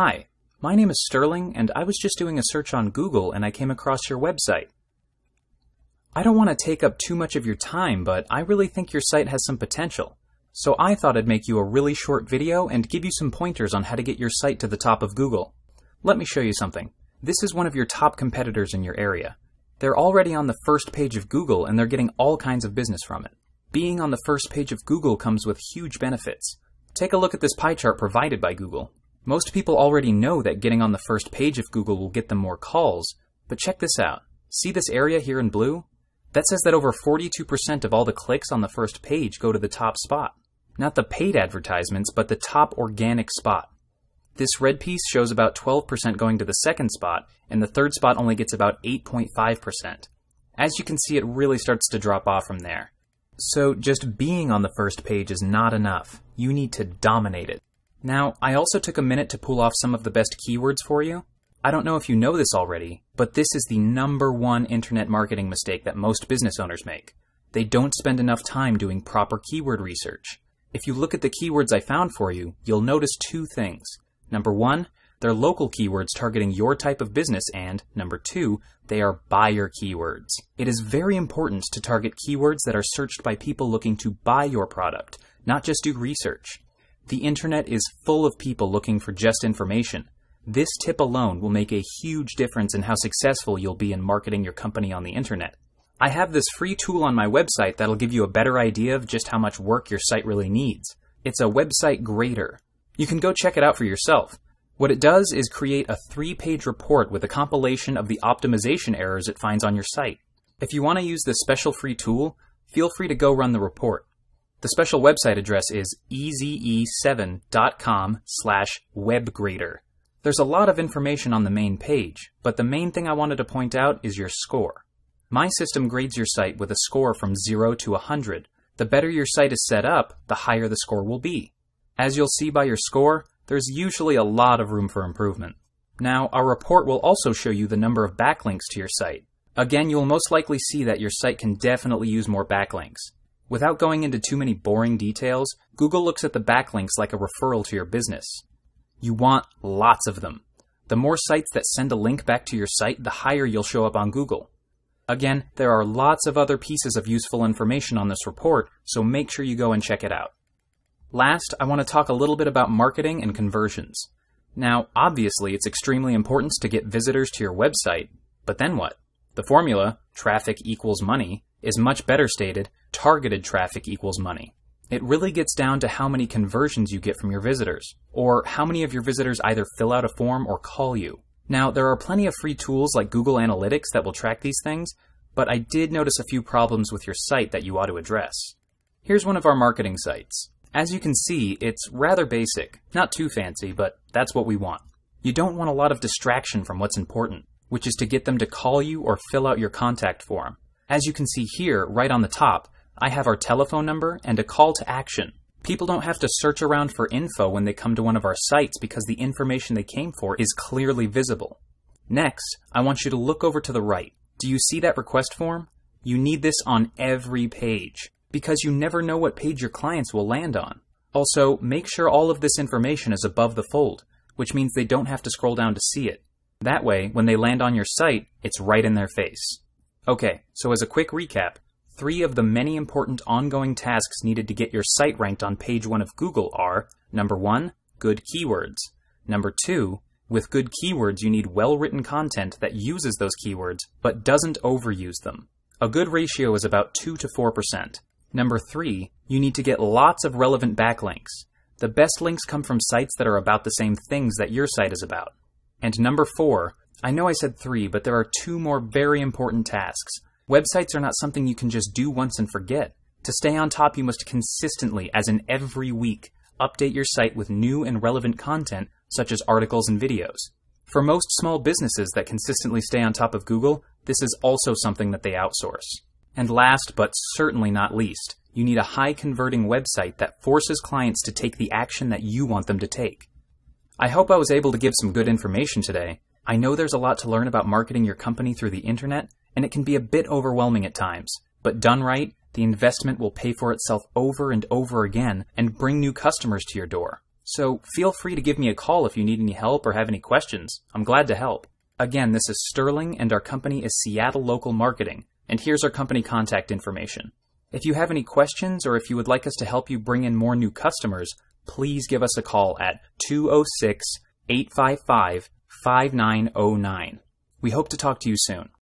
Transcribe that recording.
Hi, my name is Sterling, and I was just doing a search on Google and I came across your website. I don't want to take up too much of your time, but I really think your site has some potential. So I thought I'd make you a really short video and give you some pointers on how to get your site to the top of Google. Let me show you something. This is one of your top competitors in your area. They're already on the first page of Google and they're getting all kinds of business from it. Being on the first page of Google comes with huge benefits. Take a look at this pie chart provided by Google. Most people already know that getting on the first page of Google will get them more calls, but check this out. See this area here in blue? That says that over 42% of all the clicks on the first page go to the top spot. Not the paid advertisements, but the top organic spot. This red piece shows about 12% going to the second spot, and the third spot only gets about 8.5%. As you can see, it really starts to drop off from there. So just being on the first page is not enough. You need to dominate it. Now, I also took a minute to pull off some of the best keywords for you. I don't know if you know this already, but this is the #1 internet marketing mistake that most business owners make. They don't spend enough time doing proper keyword research. If you look at the keywords I found for you, you'll notice two things. Number one, they're local keywords targeting your type of business, and number two, they are buyer keywords. It is very important to target keywords that are searched by people looking to buy your product, not just do research. The internet is full of people looking for just information. This tip alone will make a huge difference in how successful you'll be in marketing your company on the internet. I have this free tool on my website that'll give you a better idea of just how much work your site really needs. It's a website grader. You can go check it out for yourself. What it does is create a 3-page report with a compilation of the optimization errors it finds on your site. If you want to use this special free tool, feel free to go run the report. The special website address is eze7.com/webgrader. There's a lot of information on the main page, but the main thing I wanted to point out is your score. My system grades your site with a score from 0 to 100. The better your site is set up, the higher the score will be. As you'll see by your score, there's usually a lot of room for improvement. Now, our report will also show you the number of backlinks to your site. Again, you'll most likely see that your site can definitely use more backlinks. Without going into too many boring details, Google looks at the backlinks like a referral to your business. You want lots of them. The more sites that send a link back to your site, the higher you'll show up on Google. Again, there are lots of other pieces of useful information on this report, so make sure you go and check it out. Last, I want to talk a little bit about marketing and conversions. Now, obviously, it's extremely important to get visitors to your website, but then what? The formula, traffic equals money, is much better stated, targeted traffic equals money. It really gets down to how many conversions you get from your visitors, or how many of your visitors either fill out a form or call you. Now, there are plenty of free tools like Google Analytics that will track these things, but I did notice a few problems with your site that you ought to address. Here's one of our marketing sites. As you can see, it's rather basic. Not too fancy, but that's what we want. You don't want a lot of distraction from what's important, which is to get them to call you or fill out your contact form. As you can see here, right on the top, I have our telephone number and a call to action. People don't have to search around for info when they come to one of our sites because the information they came for is clearly visible. Next, I want you to look over to the right. Do you see that request form? You need this on every page, because you never know what page your clients will land on. Also, make sure all of this information is above the fold, which means they don't have to scroll down to see it. That way, when they land on your site, it's right in their face. Okay, so as a quick recap, 3 of the many important ongoing tasks needed to get your site ranked on page 1 of Google are, number 1, good keywords. Number 2, with good keywords you need well-written content that uses those keywords but doesn't overuse them. A good ratio is about 2 to 4%. Number 3, you need to get lots of relevant backlinks. The best links come from sites that are about the same things that your site is about. And number 4, I know I said 3, but there are 2 more very important tasks. Websites are not something you can just do once and forget. To stay on top, you must consistently, as in every week, update your site with new and relevant content, such as articles and videos. For most small businesses that consistently stay on top of Google, this is also something that they outsource. And last, but certainly not least, you need a high-converting website that forces clients to take the action that you want them to take. I hope I was able to give some good information today. I know there's a lot to learn about marketing your company through the internet, and it can be a bit overwhelming at times. But done right, the investment will pay for itself over and over again and bring new customers to your door. So feel free to give me a call if you need any help or have any questions. I'm glad to help. Again, this is Sterling and our company is Seattle Local Marketing, and here's our company contact information. If you have any questions or if you would like us to help you bring in more new customers, please give us a call at 206-855-5909. We hope to talk to you soon.